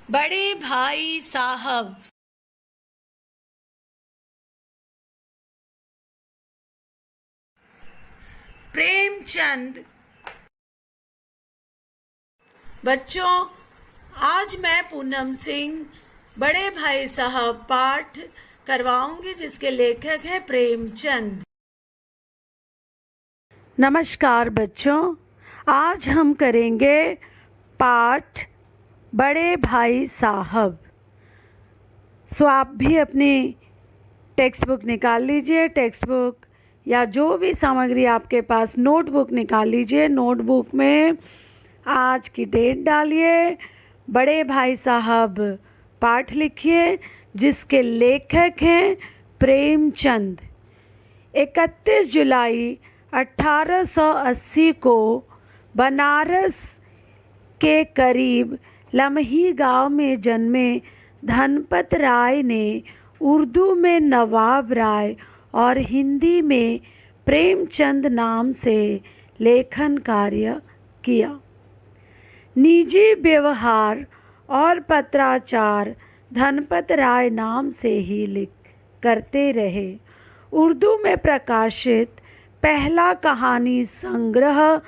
बड़े भाई साहब। प्रेमचंद। बच्चों, आज मैं पूनम सिंह बड़े भाई साहब पाठ करवाऊंगी, जिसके लेखक हैं प्रेमचंद। नमस्कार बच्चों, आज हम करेंगे पाठ बड़े भाई साहब। सो आप भी अपनी टेक्स्ट बुक निकाल लीजिए। टेक्स्ट बुक या जो भी सामग्री आपके पास, नोटबुक निकाल लीजिए। नोटबुक में आज की डेट डालिए, बड़े भाई साहब पाठ लिखिए, जिसके लेखक हैं प्रेमचंद। 31 जुलाई 1880 को बनारस के करीब लम्ही गांव में जन्मे धनपत राय ने उर्दू में नवाब राय और हिंदी में प्रेमचंद नाम से लेखन कार्य किया। निजी व्यवहार और पत्राचार धनपत राय नाम से ही करते रहे। उर्दू में प्रकाशित पहला कहानी संग्रह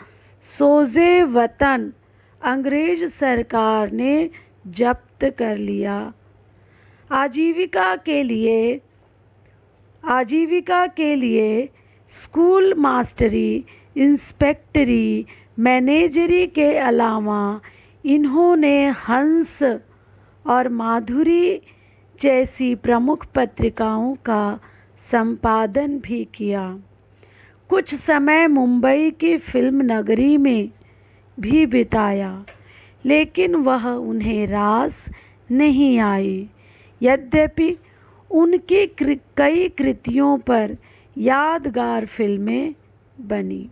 सोजे वतन अंग्रेज सरकार ने जब्त कर लिया। आजीविका के लिए स्कूल मास्टरी, इंस्पेक्टरी, मैनेजरी के अलावा इन्होंने हंस और माधुरी जैसी प्रमुख पत्रिकाओं का संपादन भी किया। कुछ समय मुंबई की फिल्म नगरी में भी बिताया, लेकिन वह उन्हें रास नहीं आई। यद्यपि उनकी कई कृतियों पर यादगार फिल्में बनी।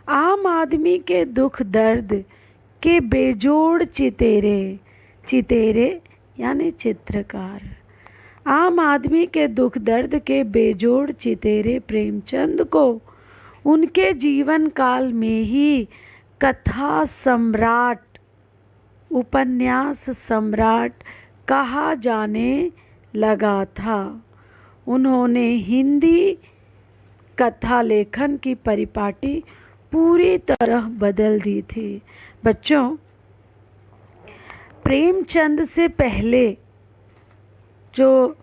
आम आदमी के दुख दर्द के बेजोड़ चितेरे यानी चित्रकार, आम आदमी के दुख दर्द के बेजोड़ चितेरे प्रेमचंद को उनके जीवन काल में ही कथा सम्राट, उपन्यास सम्राट कहा जाने लगा था। उन्होंने हिंदी कथा लेखन की परिपाटी पूरी तरह बदल दी थी। बच्चों, प्रेमचंद से पहले जो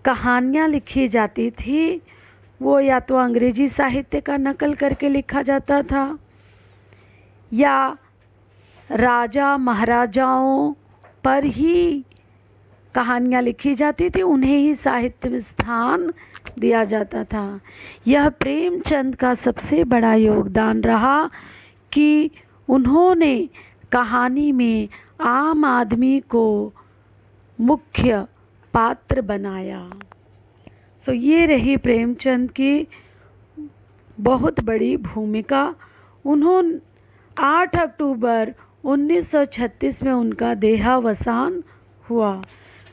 कहानियाँ लिखी जाती थी वो या तो अंग्रेजी साहित्य का नकल करके लिखा जाता था, या राजा महाराजाओं पर ही कहानियाँ लिखी जाती थी, उन्हें ही साहित्य में स्थान दिया जाता था। यह प्रेमचंद का सबसे बड़ा योगदान रहा कि उन्होंने कहानी में आम आदमी को मुख्य पात्र बनाया। सो ये रही प्रेमचंद की बहुत बड़ी भूमिका। उन्होंने 8 अक्टूबर 1936 में उनका देहावसान हुआ।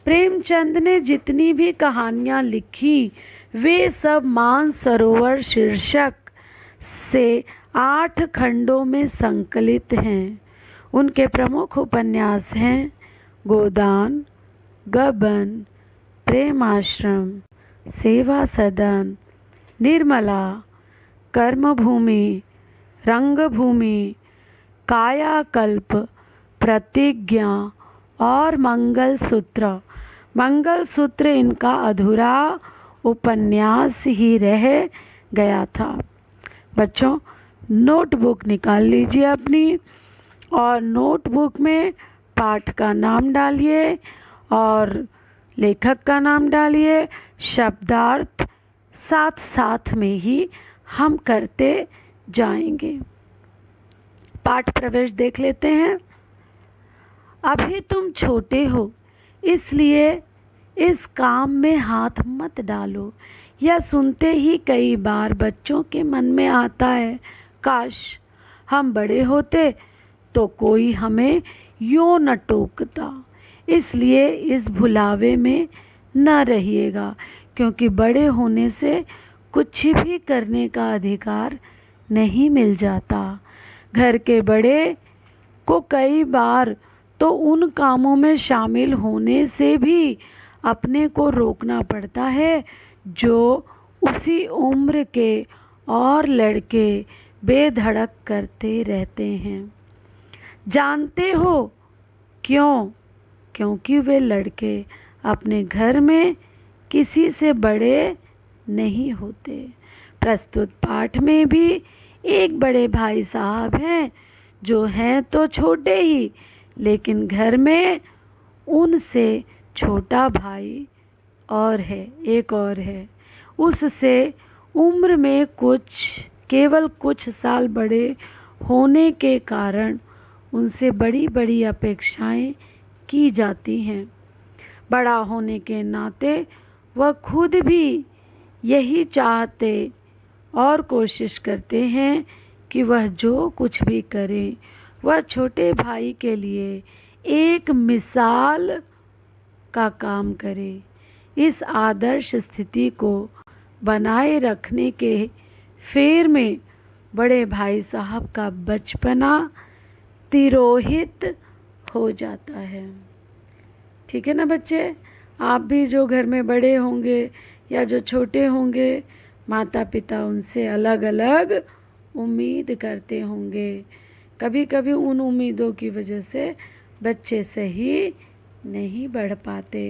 प्रेमचंद ने जितनी भी कहानियाँ लिखी वे सब मानसरोवर शीर्षक से 8 खंडों में संकलित हैं। उनके प्रमुख उपन्यास हैं गोदान, गबन, प्रेमाश्रम, सेवा सदन, निर्मला, कर्मभूमि, रंगभूमि, कायाकल्प, प्रतिज्ञा और मंगलसूत्र। मंगलसूत्र इनका अधूरा उपन्यास ही रह गया था। बच्चों, नोटबुक निकाल लीजिए अपनी, और नोटबुक में पाठ का नाम डालिए और लेखक का नाम डालिए। शब्दार्थ साथ साथ में ही हम करते जाएंगे। पाठ प्रवेश देख लेते हैं। अभी तुम छोटे हो, इसलिए इस काम में हाथ मत डालो। यह सुनते ही कई बार बच्चों के मन में आता है, काश हम बड़े होते तो कोई हमें यूं न टोकता। इसलिए इस भुलावे में न रहिएगा, क्योंकि बड़े होने से कुछ भी करने का अधिकार नहीं मिल जाता। घर के बड़े को कई बार तो उन कामों में शामिल होने से भी अपने को रोकना पड़ता है जो उसी उम्र के और लड़के बेधड़क करते रहते हैं। जानते हो क्यों? क्योंकि वे लड़के अपने घर में किसी से बड़े नहीं होते। प्रस्तुत पाठ में भी एक बड़े भाई साहब हैं जो हैं तो छोटे ही, लेकिन घर में उनसे छोटा भाई और है, एक और है। उससे उम्र में केवल कुछ साल बड़े होने के कारण उनसे बड़ी बड़ी अपेक्षाएं की जाती हैं। बड़ा होने के नाते वह खुद भी यही चाहते और कोशिश करते हैं कि वह जो कुछ भी करे वह छोटे भाई के लिए एक मिसाल का काम करे। इस आदर्श स्थिति को बनाए रखने के फेर में बड़े भाई साहब का बचपना तिरोहित हो जाता है। ठीक है ना बच्चे? आप भी जो घर में बड़े होंगे या जो छोटे होंगे, माता पिता उनसे अलग अलग उम्मीद करते होंगे। कभी कभी उन उम्मीदों की वजह से बच्चे सही नहीं बढ़ पाते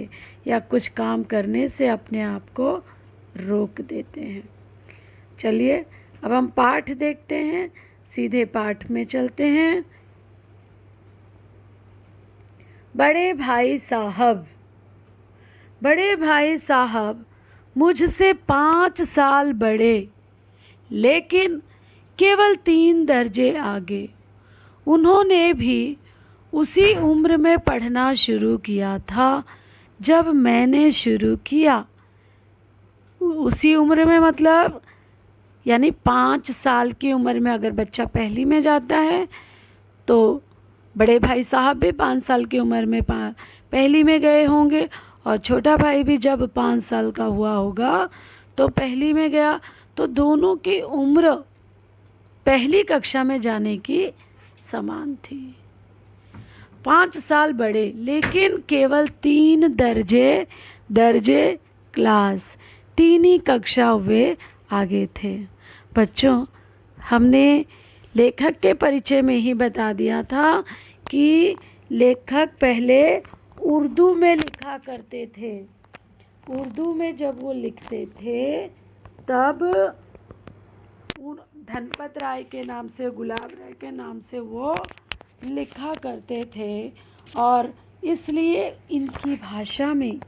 या कुछ काम करने से अपने आप को रोक देते हैं। चलिए अब हम पाठ देखते हैं, सीधे पाठ में चलते हैं। बड़े भाई साहब। बड़े भाई साहब मुझसे 5 साल बड़े, लेकिन केवल 3 दर्जे आगे। उन्होंने भी उसी उम्र में पढ़ना शुरू किया था जब मैंने शुरू किया। उसी उम्र में मतलब यानी 5 साल की उम्र में अगर बच्चा पहली में जाता है तो बड़े भाई साहब भी 5 साल की उम्र में पहली में गए होंगे, और छोटा भाई भी जब 5 साल का हुआ होगा तो पहली में गया। तो दोनों की उम्र पहली कक्षा में जाने की समान थी। 5 साल बड़े, लेकिन केवल 3 दर्जे क्लास, 3 ही कक्षा वे आगे थे। बच्चों, हमने लेखक के परिचय में ही बता दिया था कि लेखक पहले उर्दू में लिखा करते थे। उर्दू में जब वो लिखते थे तब धनपत राय के नाम से, गुलाब राय के नाम से वो लिखा करते थे, और इसलिए इनकी भाषा में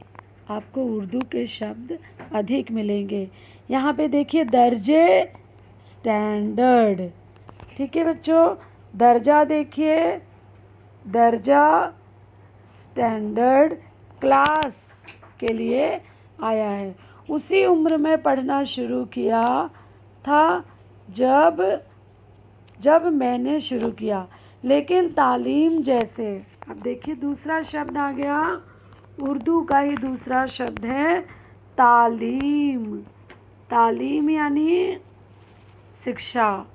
आपको उर्दू के शब्द अधिक मिलेंगे। यहाँ पे देखिए दर्जे, स्टैंडर्ड। ठीक है बच्चों, दर्जा देखिए, दर्जा स्टैंडर्ड क्लास के लिए आया है। उसी उम्र में पढ़ना शुरू किया था जब मैंने शुरू किया, लेकिन तालीम जैसे, अब देखिए दूसरा शब्द आ गया, उर्दू का ही दूसरा शब्द है तालीम। तालीम यानी शिक्षा।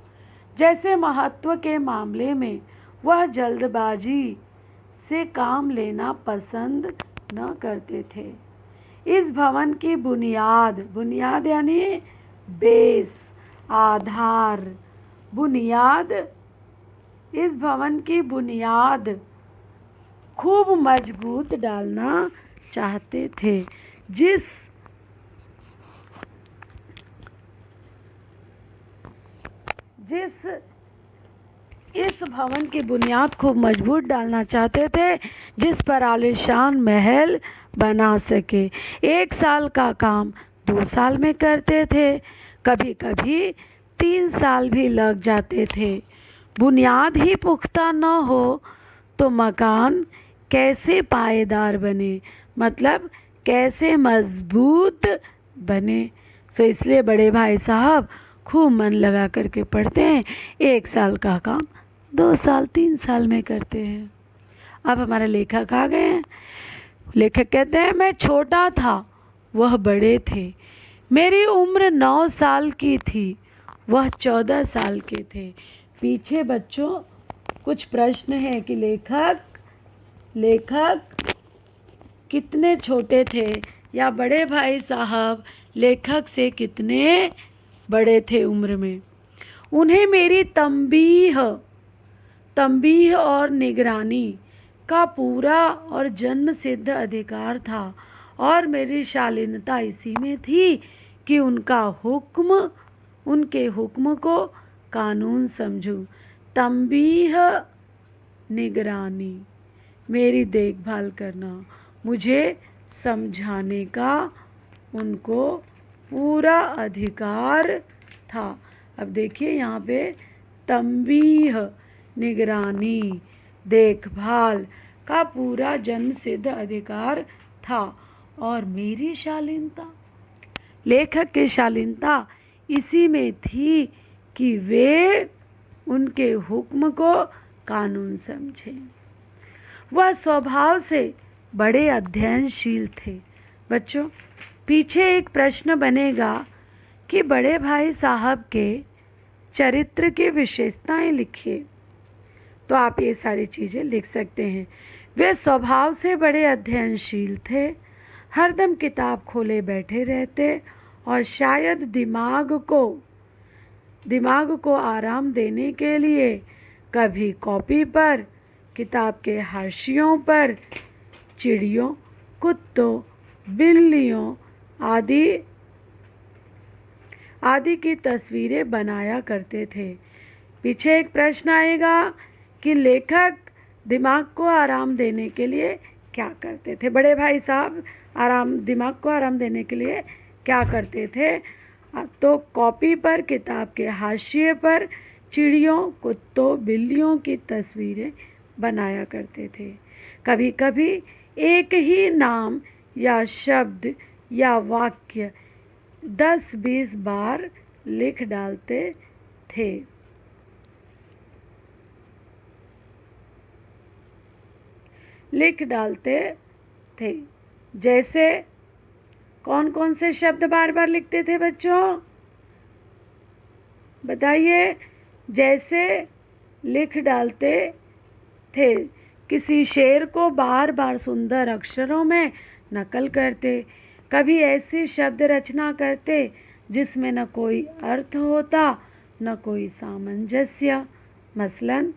जैसे महत्व के मामले में वह जल्दबाजी से काम लेना पसंद न करते थे। इस भवन की बुनियाद यानी बेस, आधार, बुनियाद, इस भवन की बुनियाद खूब मजबूत डालना चाहते थे। इस भवन की बुनियाद खूब मजबूत डालना चाहते थे, जिस पर आलीशान महल बना सके। 1 साल का काम 2 साल में करते थे, कभी कभी 3 साल भी लग जाते थे। बुनियाद ही पुख्ता न हो तो मकान कैसे पायेदार बने, मतलब कैसे मजबूत बने। सो इसलिए बड़े भाई साहब खूब मन लगा करके पढ़ते हैं। 1 साल का काम 2 साल 3 साल में करते हैं। अब हमारे लेखक आ गए हैं। लेखक कहते हैं, मैं छोटा था, वह बड़े थे। मेरी उम्र 9 साल की थी, वह 14 साल के थे। पीछे बच्चों कुछ प्रश्न है कि लेखक लेखक कितने छोटे थे या बड़े भाई साहब लेखक से कितने बड़े थे उम्र में। उन्हें मेरी तंबीह और निगरानी का पूरा और जन्म सिद्ध अधिकार था और मेरी शालीनता इसी में थी कि उनके हुक्म को कानून समझूं। तंबीह, निगरानी, मेरी देखभाल करना, मुझे समझाने का उनको पूरा अधिकार था। अब देखिए यहाँ पे तंबीह, निगरानी, देखभाल का पूरा जन्म सिद्ध अधिकार था और मेरी शालीनता, लेखक की शालीनता इसी में थी कि वे उनके हुक्म को कानून समझें। वह स्वभाव से बड़े अध्ययनशील थे। बच्चों, पीछे एक प्रश्न बनेगा कि बड़े भाई साहब के चरित्र की विशेषताएं लिखिए। तो आप ये सारी चीज़ें लिख सकते हैं। वे स्वभाव से बड़े अध्ययनशील थे, हरदम किताब खोले बैठे रहते और शायद दिमाग को आराम देने के लिए कभी कॉपी पर, किताब के हाशियों पर चिड़ियों, कुत्तों, बिल्लियों आदि की तस्वीरें बनाया करते थे। पीछे एक प्रश्न आएगा कि लेखक दिमाग को आराम देने के लिए क्या करते थे। बड़े भाई साहब दिमाग को आराम देने के लिए क्या करते थे? तो कॉपी पर, किताब के हाशिए पर चिड़ियों, कुत्तों, बिल्लियों की तस्वीरें बनाया करते थे। कभी कभी एक ही नाम या शब्द या वाक्य 10-20 बार लिख डालते थे। जैसे कौन कौन से शब्द बार बार लिखते थे बच्चों? बताइए। जैसे लिख डालते थे, किसी शेर को बार बार सुंदर अक्षरों में नकल करते, कभी ऐसी शब्द रचना करते जिसमें न कोई अर्थ होता न कोई सामंजस्य। मसलन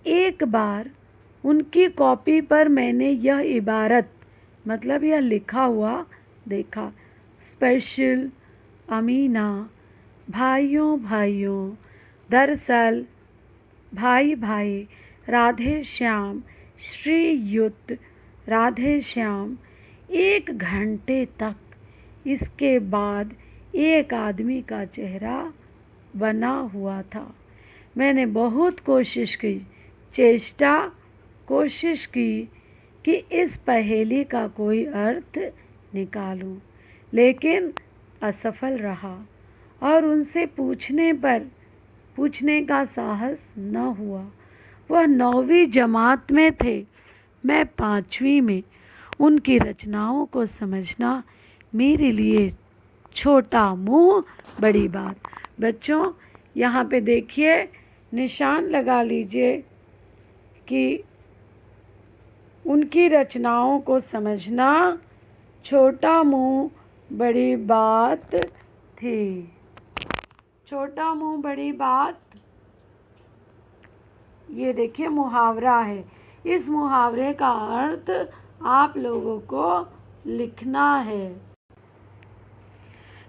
एक बार उनकी कॉपी पर मैंने यह इबारत, मतलब यह लिखा हुआ देखा, स्पेशल, अमीना, भाइयों भाइयों, दरअसल, भाई भाई, राधे श्याम, श्रीयुत राधे श्याम। 1 घंटे तक इसके बाद एक आदमी का चेहरा बना हुआ था। मैंने बहुत कोशिश की कि इस पहेली का कोई अर्थ निकालूं, लेकिन असफल रहा और उनसे पूछने का साहस न हुआ। वह 9वीं जमात में थे, मैं 5वीं में। उनकी रचनाओं को समझना मेरे लिए छोटा मुंह बड़ी बात। बच्चों, यहाँ पे देखिए, निशान लगा लीजिए कि उनकी रचनाओं को समझना छोटा मुंह बड़ी बात थी। छोटा मुंह बड़ी बात, ये देखिए मुहावरा है। इस मुहावरे का अर्थ आप लोगों को लिखना है।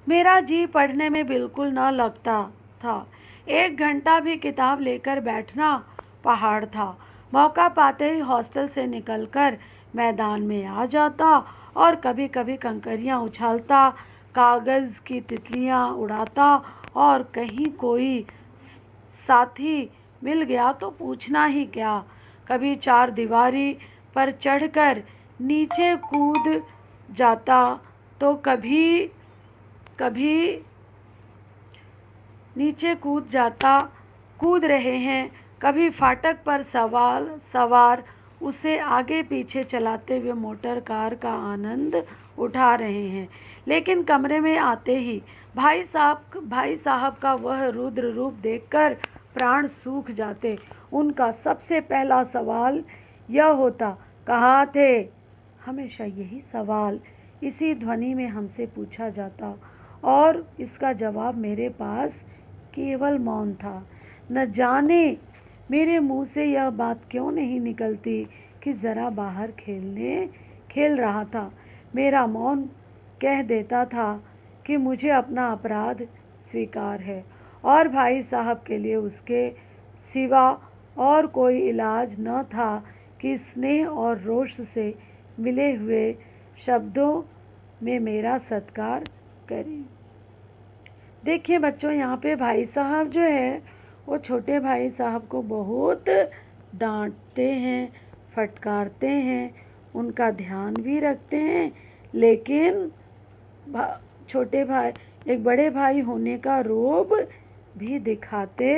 मेरा जी पढ़ने में बिल्कुल न लगता था। 1 घंटा भी किताब लेकर बैठना पहाड़ था। मौका पाते ही हॉस्टल से निकलकर मैदान में आ जाता और कभी कभी कंकरियां उछालता, कागज़ की तितलियां उड़ाता और कहीं कोई साथी मिल गया तो पूछना ही क्या। कभी 4 दीवारी पर चढ़कर नीचे कूद जाता तो कभी नीचे कूद रहे हैं, कभी फाटक पर सवार उसे आगे पीछे चलाते हुए मोटर कार का आनंद उठा रहे हैं। लेकिन कमरे में आते ही भाई साहब का वह रुद्र रूप देखकर प्राण सूख जाते। उनका सबसे पहला सवाल यह होता, कहाँ थे? हमेशा यही सवाल इसी ध्वनि में हमसे पूछा जाता और इसका जवाब मेरे पास केवल मौन था। न जाने मेरे मुंह से यह बात क्यों नहीं निकलती कि ज़रा बाहर खेल रहा था। मेरा मौन कह देता था कि मुझे अपना अपराध स्वीकार है और भाई साहब के लिए उसके सिवा और कोई इलाज न था कि स्नेह और रोष से मिले हुए शब्दों में मेरा सत्कार करें। देखिए बच्चों, यहाँ पे भाई साहब जो है वो छोटे भाई साहब को बहुत डांटते हैं, फटकारते हैं, उनका ध्यान भी रखते हैं, लेकिन छोटे भाई एक बड़े भाई होने का रोब भी दिखाते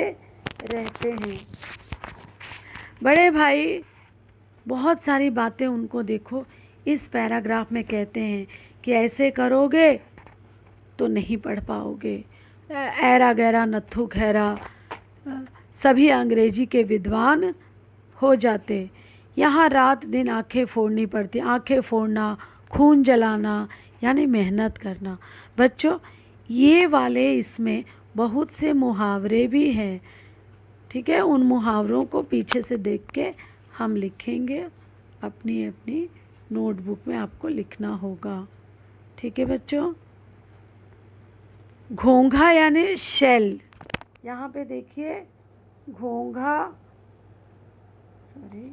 रहते हैं। बड़े भाई बहुत सारी बातें उनको देखो इस पैराग्राफ में कहते हैं कि ऐसे करोगे तो नहीं पढ़ पाओगे। ऐरा गैरा नत्थु खैरा सभी अंग्रेजी के विद्वान हो जाते। यहाँ रात दिन आंखें फोड़नी पड़ती। आंखें फोड़ना, खून जलाना यानी मेहनत करना। बच्चों, ये वाले इसमें बहुत से मुहावरे भी हैं, ठीक है। उन मुहावरों को पीछे से देख के हम लिखेंगे। अपनी अपनी नोटबुक में आपको लिखना होगा, ठीक है बच्चों। घोंघा यानी शेल। यहाँ पे देखिए घोंघा, सॉरी,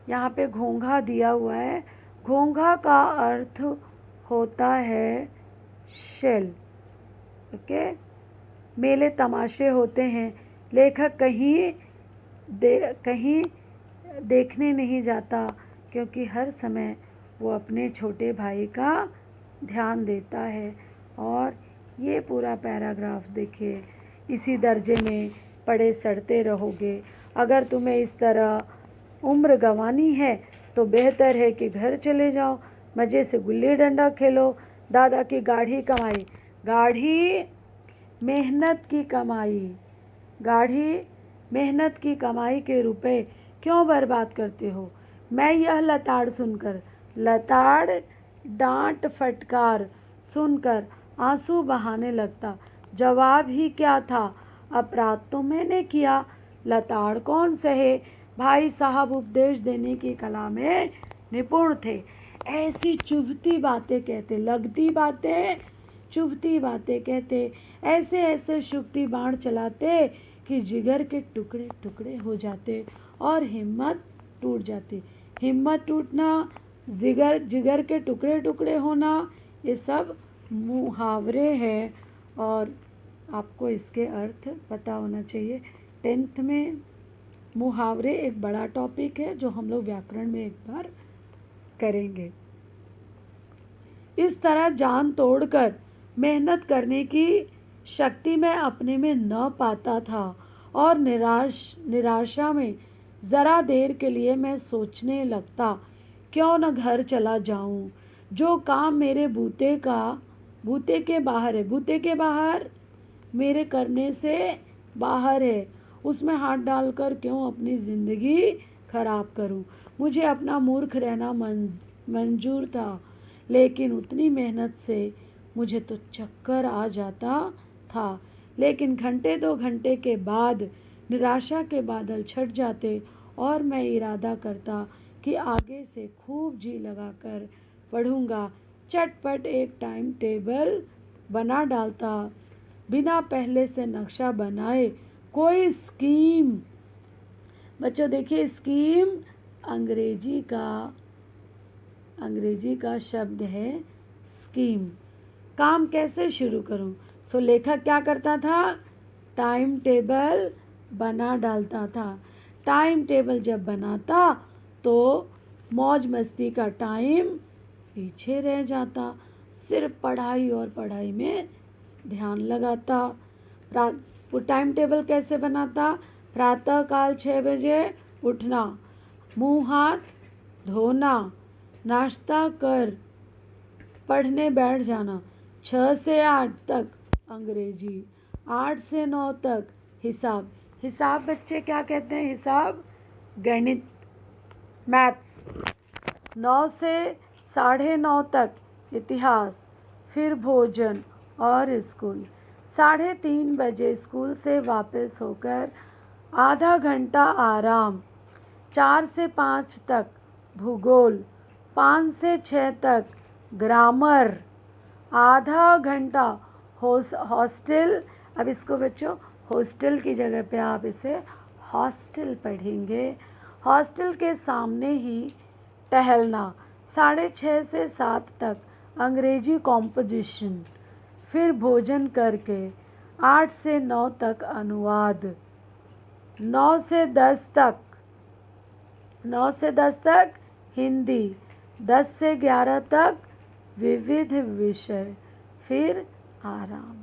यहाँ पे घोंघा दिया हुआ है। घोंघा का अर्थ होता है शेल, ओके। मेले तमाशे होते हैं, लेखक कहीं देखने नहीं जाता क्योंकि हर समय वो अपने छोटे भाई का ध्यान देता है। और ये पूरा पैराग्राफ देखिए, इसी दर्जे में पढ़े सड़ते रहोगे। अगर तुम्हें इस तरह उम्र गंवानी है तो बेहतर है कि घर चले जाओ, मज़े से गुल्ली डंडा खेलो। दादा की गाढ़ी कमाई, गाढ़ी मेहनत की कमाई, गाढ़ी मेहनत की कमाई के रुपए क्यों बर्बाद करते हो? मैं यह लताड़ सुनकर, लताड़ डांट फटकार सुनकर आंसू बहाने लगता। जवाब ही क्या था? अपराध तो मैंने किया, लताड़ कौन सहे। भाई साहब उपदेश देने की कला में निपुण थे। ऐसी चुभती बातें कहते, लगती बातें चुभती बातें कहते, ऐसे ऐसे शुक्ति बाण चलाते कि जिगर के टुकड़े टुकड़े हो जाते और हिम्मत टूट जाती। हिम्मत टूटना, जिगर के टुकड़े टुकड़े होना, ये सब मुहावरे हैं और आपको इसके अर्थ पता होना चाहिए। 10th में मुहावरे एक बड़ा टॉपिक है जो हम लोग व्याकरण में एक बार करेंगे। इस तरह जान तोड़कर मेहनत करने की शक्ति मैं अपने में न पाता था और निराशा में ज़रा देर के लिए मैं सोचने लगता, क्यों न घर चला जाऊं। जो काम मेरे बूते के बाहर है, बूते के बाहर मेरे करने से बाहर है, उसमें हाथ डालकर क्यों अपनी ज़िंदगी खराब करूं। मुझे अपना मूर्ख रहना मंजूर था, लेकिन उतनी मेहनत से मुझे तो चक्कर आ जाता था। लेकिन घंटे 2 घंटे के बाद निराशा के बादल छट जाते और मैं इरादा करता कि आगे से खूब जी लगाकर पढ़ूंगा। चटपट एक टाइम टेबल बना डालता, बिना पहले से नक्शा बनाए कोई स्कीम। बच्चों देखिए, स्कीम अंग्रेजी का शब्द है स्कीम। काम कैसे शुरू करूं? सो लेखक क्या करता था? टाइम टेबल बना डालता था। टाइम टेबल जब बनाता तो मौज मस्ती का टाइम पीछे रह जाता, सिर्फ पढ़ाई और पढ़ाई में ध्यान लगाता। टाइम टेबल कैसे बनाता? प्रातः काल 6 बजे उठना, मुंह हाथ धोना, नाश्ता कर पढ़ने बैठ जाना। 6 से 8 तक अंग्रेजी, 8 से 9 तक हिसाब बच्चे क्या कहते हैं? हिसाब, गणित, मैथ्स। 9 से 9:30 तक इतिहास, फिर भोजन और स्कूल। 3:30 बजे स्कूल से वापस होकर आधा घंटा आराम। 4 से 5 तक भूगोल, 5 से 6 तक ग्रामर, आधा घंटा हॉस्टल। अब इसको बच्चों हॉस्टल की जगह पे आप इसे हॉस्टल पढ़ेंगे। हॉस्टल के सामने ही टहलना। 6:30 से 7 तक अंग्रेजी कॉम्पोजिशन, फिर भोजन करके 8 से 9 तक अनुवाद। 9 से 10 तक हिंदी, 10 से 11 तक विविध विषय, फिर आराम।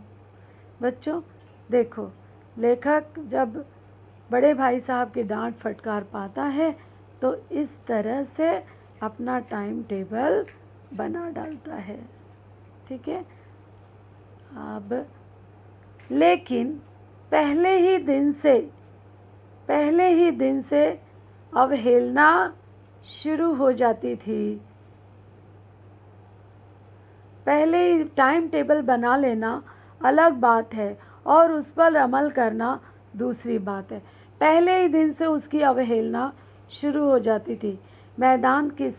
बच्चों देखो, लेखक जब बड़े भाई साहब की डांट फटकार पाता है तो इस तरह से अपना टाइम टेबल बना डालता है, ठीक है। अब लेकिन पहले ही दिन से अवहेलना शुरू हो जाती थी। पहले ही टाइम टेबल बना लेना अलग बात है और उस पर अमल करना दूसरी बात है। पहले ही दिन से उसकी अवहेलना शुरू हो जाती थी। मैदान की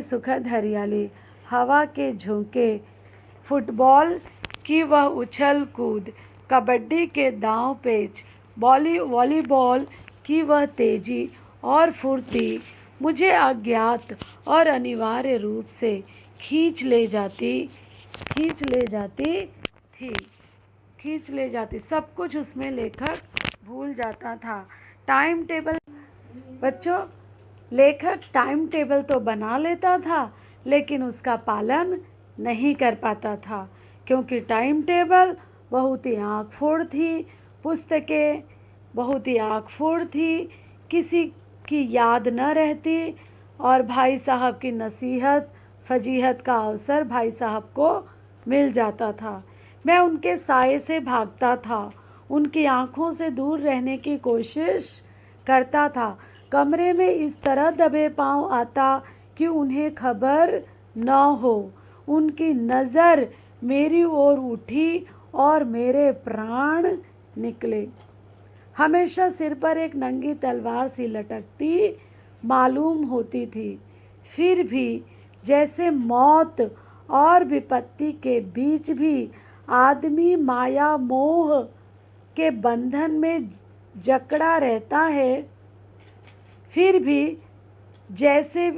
सुखद हरियाली, हवा के झोंके, फुटबॉल की वह उछल कूद, कबड्डी के दांव पेच, वॉलीबॉल की वह तेजी और फुर्ती मुझे अज्ञात और अनिवार्य रूप से खींच ले जाती। सब कुछ उसमें लेखक भूल जाता था। टाइम टेबल, बच्चों लेखक टाइम टेबल तो बना लेता था लेकिन उसका पालन नहीं कर पाता था, क्योंकि टाइम टेबल बहुत ही आँख-फोड़ थी, पुस्तकें बहुत ही आँख-फोड़ थी, किसी की याद न रहती और भाई साहब की नसीहत फजीहत का अवसर भाई साहब को मिल जाता था। मैं उनके साये से भागता था, उनकी आँखों से दूर रहने की कोशिश करता था। कमरे में इस तरह दबे पाँव आता कि उन्हें खबर न हो। उनकी नज़र मेरी ओर उठी और मेरे प्राण निकले। हमेशा सिर पर एक नंगी तलवार सी लटकती मालूम होती थी। फिर भी जैसे मौत और विपत्ति के बीच भी आदमी माया मोह के बंधन में जकड़ा रहता है, फिर भी जैसे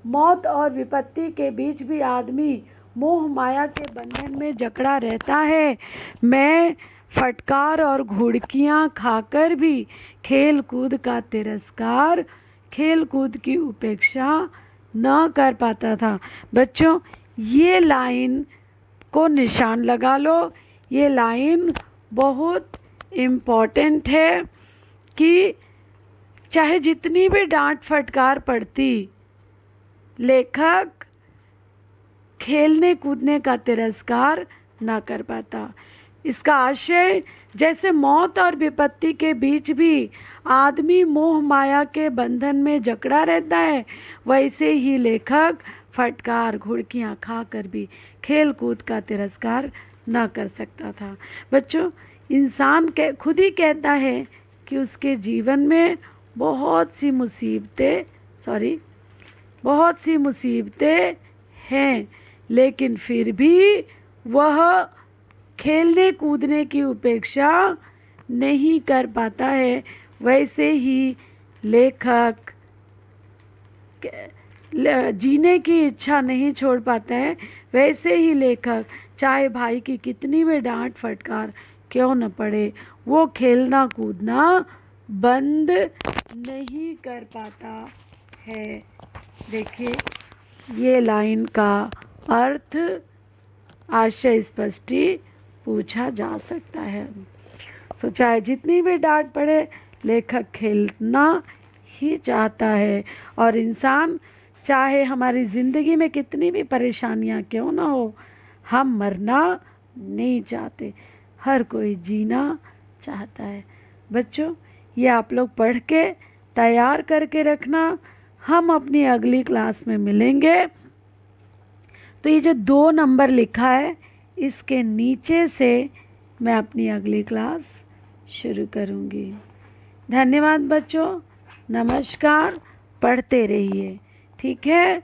मौत और विपत्ति के बीच भी आदमी मोह माया के बंधन में जकड़ा रहता है, मैं फटकार और घुड़कियां खाकर भी खेल कूद का तिरस्कार, खेल कूद की उपेक्षा न कर पाता था। बच्चों ये लाइन को निशान लगा लो, ये लाइन बहुत इम्पॉर्टेंट है कि चाहे जितनी भी डांट फटकार पड़ती, लेखक खेलने कूदने का तिरस्कार ना कर पाता। इसका आशय जैसे मौत और विपत्ति के बीच भी आदमी मोह माया के बंधन में जकड़ा रहता है, वैसे ही लेखक फटकार घुड़कियां खाकर भी खेल कूद का तिरस्कार ना कर सकता था। बच्चों इंसान खुद ही कहता है कि उसके जीवन में बहुत सी मुसीबतें हैं, लेकिन फिर भी वह खेलने कूदने की उपेक्षा नहीं कर पाता है। वैसे ही लेखक जीने की इच्छा नहीं छोड़ पाता है। वैसे ही लेखक चाहे भाई की कितनी भी डांट फटकार क्यों न पड़े, वो खेलना कूदना बंद नहीं कर पाता है। देखिए ये लाइन का अर्थ आशय स्पष्टी पूछा जा सकता है। सो चाहे जितनी भी डांट पड़े, लेखक खेलना ही चाहता है। और इंसान चाहे हमारी ज़िंदगी में कितनी भी परेशानियां क्यों ना हो, हम मरना नहीं चाहते। हर कोई जीना चाहता है। बच्चों, ये आप लोग पढ़ के तैयार करके रखना। हम अपनी अगली क्लास में मिलेंगे। तो ये जो 2 नंबर लिखा है, इसके नीचे से मैं अपनी अगली क्लास शुरू करूँगी। धन्यवाद बच्चों, नमस्कार। पढ़ते रहिए, ठीक है?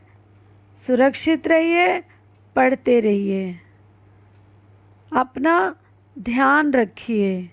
सुरक्षित रहिए, पढ़ते रहिए, अपना ध्यान रखिए।